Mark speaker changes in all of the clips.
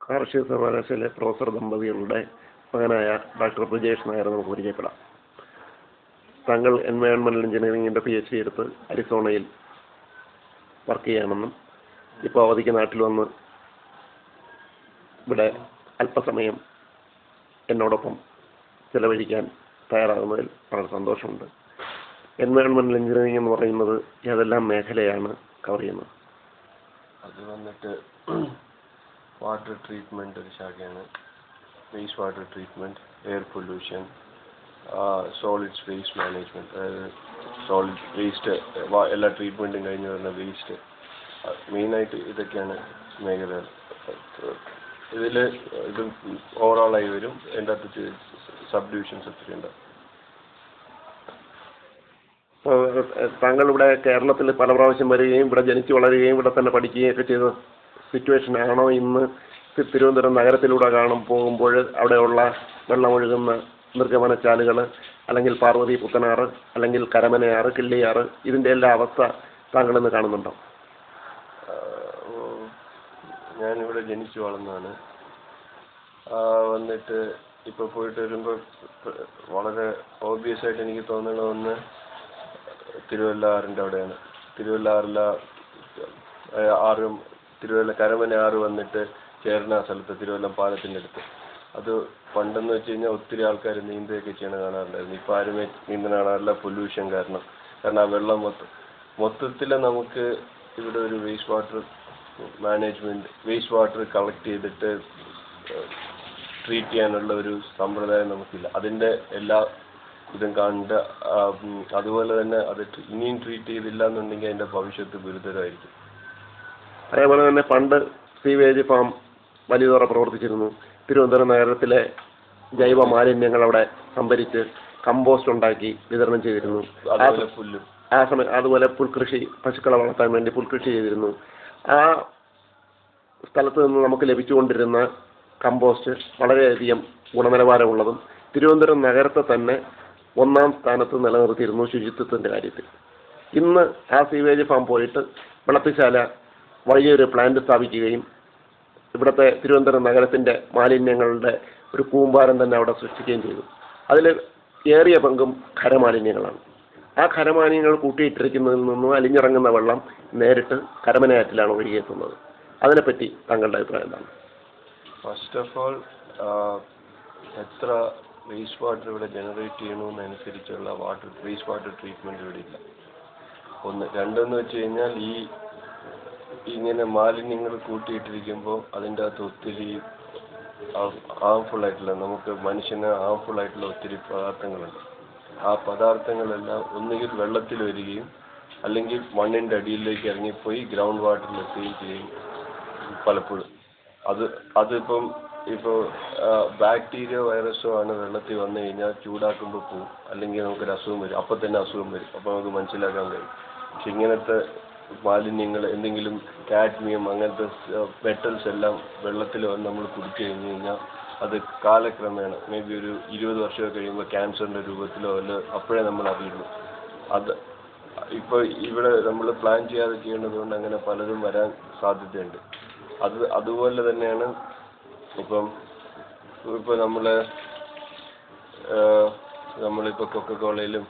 Speaker 1: കാർഷിക സർവകലാശാലയിലെ പ്രൊഫസർ ദമ്പതികളുടെ മകനായ ഡോക്ടർ ബ്രിജേഷ് നായർ നമുക്ക് പരിചയപ്പെടാം. താങ്കൾ എൻവയോൺമെൻറ്റൽ എഞ്ചിനീയറിംഗിൻ്റെ PhD എടുത്ത് അരിസോണയിൽ വർക്ക് ചെയ്യാമെന്നും ഇപ്പോൾ അവധിക്ക് നാട്ടിൽ വന്ന് ഇവിടെ അല്പസമയം എന്നോടൊപ്പം ചിലവഴിക്കാൻ തയ്യാറാകുന്നതിൽ വളരെ സന്തോഷമുണ്ട്. എൻവയോൺമെൻറ്റൽ എഞ്ചിനീയറിംഗ് എന്ന് പറയുന്നത് ഏതെല്ലാം മേഖലയാണ് കവർ ചെയ്യുന്നത്?
Speaker 2: അത് വന്നിട്ട് വാട്ടർ ട്രീറ്റ്മെൻറ്റ് ഒരു ശാഖയാണ്. Waste water treatment, air pollution, solids waste management, അതായത് സോളിഡ് വേസ്റ്റ് എല്ലാ ട്രീറ്റ്മെൻറ്റും കഴിഞ്ഞ് വരുന്ന വേസ്റ്റ്, മെയിനായിട്ട് ഇതൊക്കെയാണ് മേഖലകൾ. ഇതിൽ ഇത് ഓവറോളായി വരും. എൻ്റെ അകത്ത് സബ് ഡിവിഷൻസ് ഒത്തിരി ഉണ്ട്.
Speaker 1: താങ്കൾ ഇവിടെ കേരളത്തിൽ പല പ്രാവശ്യം വരികയും ഇവിടെ ജനിച്ചു വളരുകയും ഇവിടെ തന്നെ പഠിക്കുകയും ഒക്കെ ചെയ്ത സിറ്റുവേഷൻ ആണോ ഇന്ന് തിരുവനന്തപുരം നഗരത്തിലൂടെ പോകുമ്പോൾ അവിടെയുള്ള വെള്ളമൊഴുകുന്ന നിർഗമനച്ചാലുകൾ, അല്ലെങ്കിൽ പാർവതി പുത്തനാറ്, അല്ലെങ്കിൽ കരമനയാറ്, കിള്ളിയാറ്, ഇതിൻ്റെ എല്ലാ അവസ്ഥ താങ്കൾ ഇന്ന് കാണുന്നുണ്ടോ?
Speaker 2: ഞാനിവിടെ ജനിച്ചു വളർന്നതാണ്. വന്നിട്ട് ഇപ്പോൾ പോയിട്ട് വരുമ്പോൾ വളരെ ഓബ്വിയസ് ആയിട്ട് എനിക്ക് തോന്നുന്ന ഒന്ന് തിരുവല്ലാറിൻ്റെ അവിടെയാണ്. കരമന ആറ് വന്നിട്ട് ചേർന്ന സ്ഥലത്ത് തിരുവല്ലം പാലത്തിൻ്റെ അടുത്ത്. അത് പണ്ടെന്ന് വെച്ച് കഴിഞ്ഞാൽ ഒത്തിരി ആൾക്കാർ നീന്തുകയൊക്കെ ചെയ്യണ കാണാറുണ്ടായിരുന്നു. ഇപ്പോൾ ആരുമേ നീന്തണ കാണാറില്ല, പൊല്യൂഷൻ കാരണം. ആ വെള്ളം മൊത്തത്തിൽ നമുക്ക് ഇവിടെ ഒരു waste water management, waste water collect ചെയ്തിട്ട് ട്രീറ്റ് ചെയ്യാനുള്ള ഒരു സമ്പ്രദായം നമുക്കില്ല. അതിൻ്റെ എല്ലാ ഇതും കണ്ട് അതുപോലെ തന്നെ അത് ഇനിയും ട്രീറ്റ് ചെയ്തില്ല എന്നുണ്ടെങ്കിൽ അതിൻ്റെ ഭവിഷ്യത്ത് ഗുരുതരമായിരിക്കും.
Speaker 1: അതേപോലെ തന്നെ പണ്ട് സീവേജ് ഫാം വലിയതോറെ പ്രവർത്തിച്ചിരുന്നു. തിരുവനന്തപുരം നഗരത്തിലെ ജൈവ മാലിന്യങ്ങൾ അവിടെ സംഭരിച്ച് കമ്പോസ്റ്റ് ഉണ്ടാക്കി വിതരണം ചെയ്തിരുന്നു. അതുപോലെ പുൽകൃഷി, പശുക്കളെ വളർത്താൻ വേണ്ടി പുൽകൃഷി ചെയ്തിരുന്നു. ആ സ്ഥലത്ത് നിന്ന് നമുക്ക് ലഭിച്ചുകൊണ്ടിരുന്ന കമ്പോസ്റ്റ് വളരെയധികം ഗുണനിലവാരമുള്ളതും തിരുവനന്തപുരം നഗരത്തെ തന്നെ ഒന്നാം സ്ഥാനത്ത് നിലനിർത്തിയിരുന്നു ശുചിത്വത്തിൻ്റെ കാര്യത്തിൽ. ഇന്ന് ആ സീവേജ് ഫാം പോയിട്ട് വെള്ളത്തിശാല വലിയൊരു പ്ലാന്റ് സ്ഥാപിക്കുകയും ഇവിടുത്തെ തിരുവനന്തപുരം നഗരത്തിൻ്റെ മാലിന്യങ്ങളുടെ ഒരു കൂമ്പാരം തന്നെ അവിടെ സൃഷ്ടിക്കുകയും ചെയ്തു. അതിൽ ഏറിയ പങ്കും ഖരമാലിന്യങ്ങളാണ്. ആ ഖരമാലിന്യങ്ങൾ കൂട്ടിയിട്ടിരിക്കുന്നതിൽ നിന്നും അലിഞ്ഞിറങ്ങുന്ന വെള്ളം നേരിട്ട് കരമനയാറ്റിലാണ് ഒഴുകിയെത്തുന്നത്. അതിനെപ്പറ്റി താങ്കളുടെ അഭിപ്രായം എന്താണ്?
Speaker 2: ഫസ്റ്റ് ഓഫ് ഓൾ, എത്ര വേസ്റ്റ് വാട്ടർ ഇവിടെ ജനറേറ്റ് ചെയ്യണമെന്നനുസരിച്ചുള്ള വേസ്റ്റ് വാട്ടർ ട്രീറ്റ്മെൻറ്റ് ഇവിടെ ഇല്ല. രണ്ടെന്ന് വെച്ച് കഴിഞ്ഞാൽ ഇങ്ങനെ മാലിന്യങ്ങൾ കൂട്ടിയിട്ടിരിക്കുമ്പോൾ അതിൻ്റെ അകത്ത് ഒത്തിരി ഹാംഫുള്ളായിട്ടുള്ള, നമുക്ക് മനുഷ്യന് ഹാംഫുള്ളായിട്ടുള്ള ഒത്തിരി പദാർത്ഥങ്ങളുണ്ട്. ആ പദാർത്ഥങ്ങളെല്ലാം ഒന്നുകിൽ വെള്ളത്തിൽ വരികയും അല്ലെങ്കിൽ മണ്ണിൻ്റെ അടിയിലേക്ക് ഇറങ്ങിപ്പോയി ഗ്രൗണ്ട് വാട്ടറിൽ എത്തുകയും ചെയ്യും പലപ്പോഴും. ഇപ്പോൾ ബാക്ടീരിയ വൈറസോ ആണ് വെള്ളത്തിൽ വന്നു കഴിഞ്ഞാൽ ചൂടാക്കുമ്പോൾ പോവും, അല്ലെങ്കിൽ നമുക്കൊരു അസുഖം വരും. അപ്പം തന്നെ അസുഖം വരും. അപ്പോൾ നമുക്ക് മനസ്സിലാക്കാൻ കഴിയും. പക്ഷെ ഇങ്ങനത്തെ മാലിന്യങ്ങൾ, എന്തെങ്കിലും കാഡ്മിയം അങ്ങനത്തെ മെറ്റൽസ് എല്ലാം വെള്ളത്തിൽ വന്ന് നമ്മൾ കുടിച്ചു കഴിഞ്ഞ് കഴിഞ്ഞാൽ അത് കാലക്രമേണ മേ ബി ഒരു 20 വർഷമൊക്കെ കഴിയുമ്പോൾ ക്യാൻസറിൻ്റെ രൂപത്തിലോ അല്ല അപ്പോഴേ നമ്മൾ അറിയുള്ളൂ. ഇപ്പോൾ ഇവിടെ നമ്മൾ പ്ലാൻ ചെയ്യാതെ ചെയ്യേണ്ടതുകൊണ്ട് അങ്ങനെ പലതും വരാൻ സാധ്യതയുണ്ട്. അതുപോലെ തന്നെയാണ് ഇപ്പോൾ നമ്മളിപ്പോൾ കൊക്കക്കോളയിലും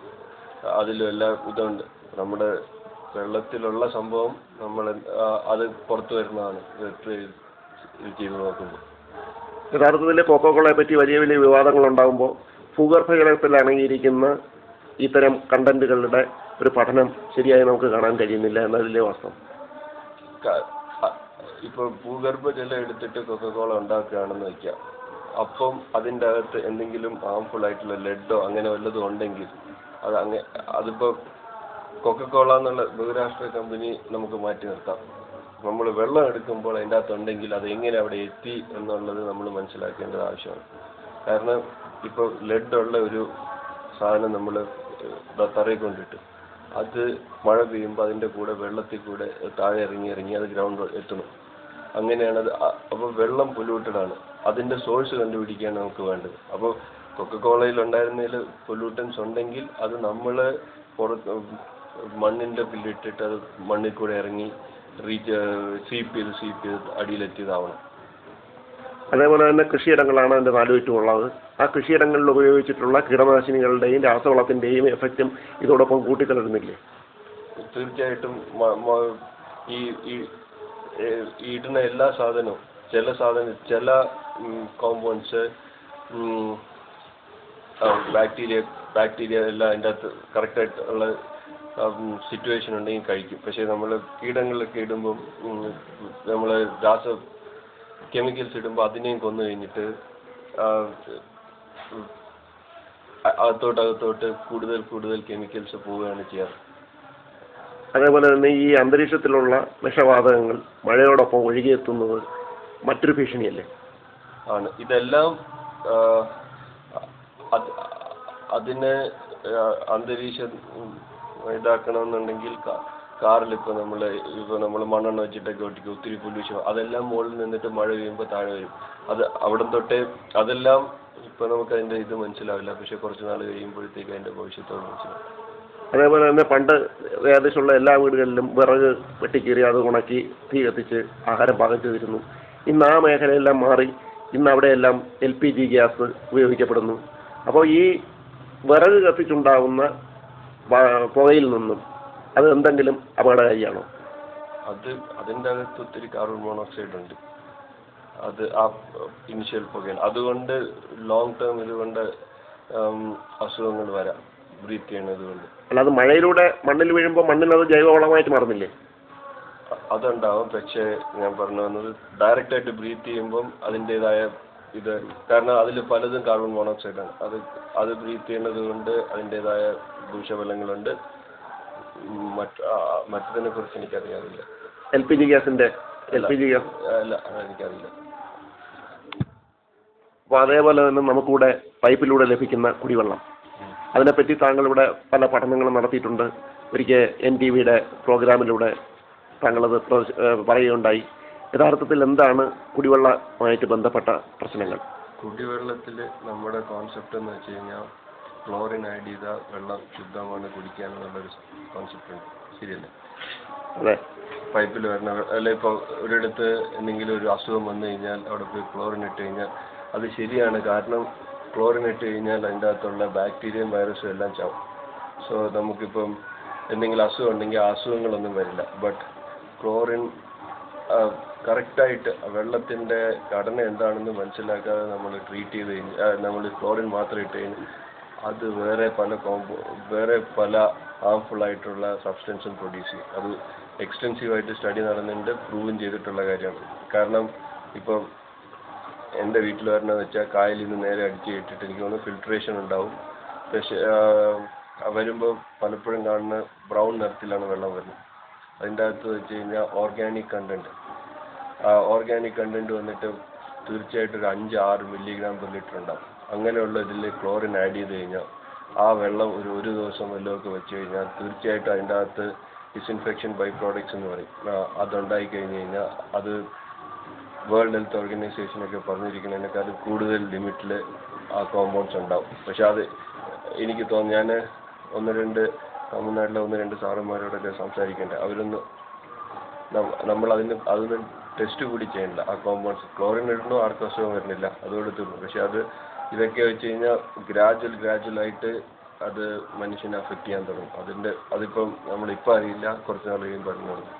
Speaker 2: അതിലും എല്ലാം ഇതുണ്ട്. നമ്മുടെ വെള്ളത്തിലുള്ള സംഭവം അത് പുറത്തു വരുന്നതാണ് ചെയ്ത് നോക്കുമ്പോൾ.
Speaker 1: യഥാർത്ഥത്തിൽ കൊക്കക്കോളയെ പറ്റി വലിയ വലിയ വിവാദങ്ങൾ ഉണ്ടാകുമ്പോൾ ഭൂഗർഭജലത്തിൽ അടങ്ങിയിരിക്കുന്ന ഇത്തരം കണ്ടന്റുകളുടെ ഒരു പഠനം ശരിയായി നമുക്ക് കാണാൻ കഴിയുന്നില്ല എന്നതിലെ വാസ്തവം.
Speaker 2: ഇപ്പോൾ ഭൂഗർഭജലം എടുത്തിട്ട് കൊക്കക്കോള ഉണ്ടാക്കുകയാണെന്ന് വയ്ക്കാം. അപ്പം അതിൻ്റെ അകത്ത് എന്തെങ്കിലും ഹാംഫുൾ ആയിട്ടുള്ള ലെഡോ അങ്ങനെ വല്ലതും ഉണ്ടെങ്കിൽ അതിപ്പോൾ കൊക്കക്കോള എന്നുള്ള ബഹുരാഷ്ട്ര കമ്പനി നമുക്ക് മാറ്റി നിർത്താം. നമ്മൾ വെള്ളം എടുക്കുമ്പോൾ അതിൻ്റെ അകത്തുണ്ടെങ്കിൽ അത് എങ്ങനെ അവിടെ എത്തി എന്നുള്ളത് നമ്മൾ മനസ്സിലാക്കേണ്ടത് ആവശ്യമാണ്. കാരണം ഇപ്പോൾ ലെഡുള്ള ഒരു സാധനം നമ്മൾ തറയിൽ കൊണ്ടിട്ട് അത് മഴ പെയ്യുമ്പോൾ അതിൻ്റെ കൂടെ വെള്ളത്തിൽ കൂടെ താഴെ ഇറങ്ങി അത് ഗ്രൗണ്ട് എത്തണം. അങ്ങനെയാണത്. അപ്പോൾ വെള്ളം പൊല്യൂട്ടഡാണ്. അതിൻ്റെ സോഴ്സ് കണ്ടുപിടിക്കുകയാണ് നമുക്ക് വേണ്ടത്. അപ്പോൾ കൊക്കക്കോളയിൽ ഉണ്ടായിരുന്നതിൽ പൊല്യൂട്ടൻസ് ഉണ്ടെങ്കിൽ അത് നമ്മൾ മണ്ണിൻ്റെ പില്ലിട്ടിട്ട് അത് മണ്ണിൽ കൂടെ ഇറങ്ങി സ്വീപ്പ് ചെയ്ത് അടിയിലെത്തിയതാവണം.
Speaker 1: അതേപോലെ തന്നെ കൃഷിയിടങ്ങളാണ് അതിൻ്റെ നാല് ചുറ്റുമുള്ളത്. ആ കൃഷിയിടങ്ങളിൽ ഉപയോഗിച്ചിട്ടുള്ള കീടനാശിനികളുടെയും രാസവളത്തിൻ്റെയും എഫക്റ്റും ഇതോടൊപ്പം കൂട്ടിക്കലരുന്നില്ലേ?
Speaker 2: തീർച്ചയായിട്ടും ഈ ഈ- ഈ ഇടുന്ന എല്ലാ സാധനവും ചില കോമ്പൗണ്ട്സ് ബാക്ടീരിയ എല്ലാം അതിൻ്റെ അകത്ത് കറക്റ്റായിട്ടുള്ള സിറ്റുവേഷൻ ഉണ്ടെങ്കിൽ കഴിക്കും. പക്ഷേ നമ്മൾ കീടങ്ങളിലൊക്കെ ഇടുമ്പം നമ്മൾ കെമിക്കൽസ് ഇടുമ്പോൾ അതിനെയും കൊന്നു കഴിഞ്ഞിട്ട് അകത്തോട്ട് കൂടുതൽ കെമിക്കൽസ് പോവുകയാണ് ചെയ്യാറ്.
Speaker 1: അതേപോലെ തന്നെ ഈ അന്തരീക്ഷത്തിലുള്ള വിഷവാതകങ്ങൾ മഴയോടൊപ്പം ഒഴുകിയെത്തുന്നത് മറ്റൊരു ഭീഷണിയല്ലേ?
Speaker 2: ആണ്. ഇതെല്ലാം അതിനെ അന്തരീക്ഷം ഇതാക്കണമെന്നുണ്ടെങ്കിൽ കാറിലിപ്പോൾ നമ്മൾ മണ്ണെണ്ണ വെച്ചിട്ടൊക്കെ ഒട്ടിക്കും, ഒത്തിരി പൊല്യൂഷൻ, അതെല്ലാം മുകളിൽ നിന്നിട്ട് മഴ പെയ്യുമ്പോൾ താഴെ വരും. അവിടെ തൊട്ടേ അതെല്ലാം ഇപ്പോൾ നമുക്ക് അതിൻ്റെ ഇത് മനസ്സിലാവില്ല, പക്ഷേ കുറച്ച് നാൾ കഴിയുമ്പോഴത്തേക്ക് അതിൻ്റെ ഭവിഷ്യത്തോട് മനസ്സിലാവും.
Speaker 1: അതേപോലെ തന്നെ പണ്ട് ഏകദേശമുള്ള എല്ലാ വീടുകളിലും വിറക് വെട്ടിക്കീറി അത് ഉണക്കി തീ കത്തിച്ച് ആഹാരം പാകം ചെയ്തിരുന്നു. ഇന്ന് ആ മേഖലയെല്ലാം മാറി ഇന്ന് അവിടെയെല്ലാം LPG ഗ്യാസ് ഉപയോഗിക്കപ്പെടുന്നു. അപ്പോൾ ഈ വിറക് കത്തിച്ചുണ്ടാകുന്ന പുകയിൽ നിന്നും അത് എന്തെങ്കിലും അപകടകാരിയാണോ?
Speaker 2: അതിൻ്റെ അകത്ത് ഒത്തിരി കാർബൺ മോണോക്സൈഡ് ഉണ്ട്. അത് ആ ഇനിഷ്യൽ പുകയിൽ, അതുകൊണ്ട് ലോങ് ടേം ഇതുകൊണ്ട് അസുഖങ്ങൾ വരാം ബ്രീത്ത് ചെയ്യുന്നത് കൊണ്ട്.
Speaker 1: അല്ലാതെ മഴയിലൂടെ മണ്ണിൽ വീഴുമ്പോൾ മണ്ണിൽ അത് ജൈവവളമായിട്ട് മാറുന്നില്ലേ?
Speaker 2: അതുണ്ടാവും. പക്ഷേ ഞാൻ പറഞ്ഞു വന്നത് ഡയറക്റ്റായിട്ട് ബ്രീത്ത് ചെയ്യുമ്പം അതിൻ്റെതായ ഇത്, കാരണം അതിൽ പലതും കാർബൺ മോണോക്സൈഡാണ്. അത് ബ്രീത്ത് ചെയ്യുന്നത് കൊണ്ട് അതിൻ്റെതായ ദൂഷ്യഫലങ്ങളുണ്ട്. മറ്റതിനെ കുറിച്ച് എനിക്കറിയാറില്ല.
Speaker 1: LPG ഗ്യാസ്
Speaker 2: അല്ല, അതെനിക്കറിയില്ല.
Speaker 1: അപ്പോൾ അതേപോലെ തന്നെ നമുക്കിവിടെ പൈപ്പിലൂടെ ലഭിക്കുന്ന കുടിവെള്ളം, അതിനെപ്പറ്റി താങ്കൾ ഇവിടെ പല പഠനങ്ങളും നടത്തിയിട്ടുണ്ട്. ഒരിക്കൽ NTVയുടെ പ്രോഗ്രാമിലൂടെ താങ്കളത് പറയുകയുണ്ടായി. യഥാർത്ഥത്തിൽ എന്താണ് കുടിവെള്ളമായിട്ട് ബന്ധപ്പെട്ട പ്രശ്നങ്ങൾ?
Speaker 2: കുടിവെള്ളത്തിൽ നമ്മുടെ കോൺസെപ്റ്റ് എന്ന് വെച്ച് കഴിഞ്ഞാൽ ക്ലോറിൻ ആഡ് ചെയ്ത വെള്ളം ശുദ്ധമാണ് കുടിക്കാനുള്ളൊരു കോൺസെപ്റ്റ് ഉണ്ട്. ശരിയല്ലേ?
Speaker 1: അതെ.
Speaker 2: പൈപ്പിൽ വരുന്ന അല്ല, ഇപ്പോൾ ഒരിടത്ത് എന്തെങ്കിലും ഒരു അസുഖം വന്നു കഴിഞ്ഞാൽ അവിടെ പോയി ക്ലോറിൻ ഇട്ട് കഴിഞ്ഞാൽ അത് ശരിയാണ്. കാരണം ക്ലോറിൻ ഇട്ട് കഴിഞ്ഞാൽ അതിൻ്റെ അകത്തുള്ള ബാക്ടീരിയയും വൈറസും എല്ലാം ചാവും. സോ നമുക്കിപ്പം എന്തെങ്കിലും അസുഖം ഉണ്ടെങ്കിൽ ആ അസുഖങ്ങളൊന്നും വരില്ല. ബട്ട് ക്ലോറിൻ കറക്റ്റായിട്ട് വെള്ളത്തിൻ്റെ ഘടന എന്താണെന്ന് മനസ്സിലാക്കാതെ നമ്മൾ ട്രീറ്റ് ചെയ്ത് കഴിഞ്ഞാൽ, നമ്മൾ ക്ലോറിൻ മാത്രം ഇട്ട് കഴിഞ്ഞാൽ അത് വേറെ പല ഹാംഫുള്ളായിട്ടുള്ള സബ്സ്റ്റൻസും പ്രൊഡ്യൂസ് ചെയ്യും. അത് എക്സ്റ്റെൻസീവായിട്ട് സ്റ്റഡി നടന്നിട്ടുണ്ട്, പ്രൂവൻ ചെയ്തിട്ടുള്ള കാര്യമാണ്. കാരണം ഇപ്പം എൻ്റെ വീട്ടിൽ വരണമെന്ന് വെച്ചാൽ കായലിൽ നിന്ന് നേരെ അടിച്ച് ഇട്ടിട്ട് എനിക്ക് തോന്നുന്നു ഫിൽട്രേഷൻ ഉണ്ടാവും. പക്ഷേ വരുമ്പോൾ പലപ്പോഴും കാണുന്ന ബ്രൗൺ നിറത്തിലാണ് വെള്ളം വരുന്നത്. അതിൻ്റെ അകത്ത് വെച്ച് കഴിഞ്ഞാൽ ഓർഗാനിക് കണ്ടൻറ്റ്, ഓർഗാനിക് കണ്ടൻറ്റ് വന്നിട്ട് തീർച്ചയായിട്ടും ഒരു 5-6 മില്ലിഗ്രാം പെർ ലിറ്റർ ഉണ്ടാവും. അങ്ങനെയുള്ള ഇതിൽ ക്ലോറിൻ ആഡ് ചെയ്ത് കഴിഞ്ഞാൽ ആ വെള്ളം ഒരു ദിവസം വല്ലതൊക്കെ വെച്ച് കഴിഞ്ഞാൽ തീർച്ചയായിട്ടും അതിൻ്റെ അകത്ത് ഡിസ്ഇൻഫെക്ഷൻ ബൈ പ്രോഡക്ട്സ് എന്ന് പറയും, അതുണ്ടായി കഴിഞ്ഞ് കഴിഞ്ഞാൽ അത് വേൾഡ് ഹെൽത്ത് ഓർഗനൈസേഷനൊക്കെ പറഞ്ഞിരിക്കുന്നതിനേക്കാൾ കൂടുതൽ ലിമിറ്റിൽ ആ കോമ്പൗണ്ട്സ് ഉണ്ടാവും. പക്ഷെ അത് എനിക്ക് തോന്നുന്നു, ഞാൻ തമിഴ്നാട്ടിലെ 1-2 സാറന്മാരോടൊക്കെ സംസാരിക്കേണ്ടത്, നമ്മൾ അതൊന്നും ടെസ്റ്റ് കൂടി ചെയ്യണ്ട. ആ കോമ്പൗണ്ട്സ് ക്ലോറിൻ ഇടുന്നു, ആർക്കും അസുഖം വരുന്നില്ല, അതോടെ തീർന്നു. പക്ഷെ ഇതൊക്കെ വെച്ച് കഴിഞ്ഞാൽ ഗ്രാജുവലായിട്ട് അത് മനുഷ്യനെ അഫക്റ്റ് ചെയ്യാൻ തുടങ്ങും. അതിപ്പം നമ്മളിപ്പോൾ അറിയില്ല, കുറച്ച് നാൾ കഴിയുമ്പോൾ പറഞ്ഞു തുടങ്ങും.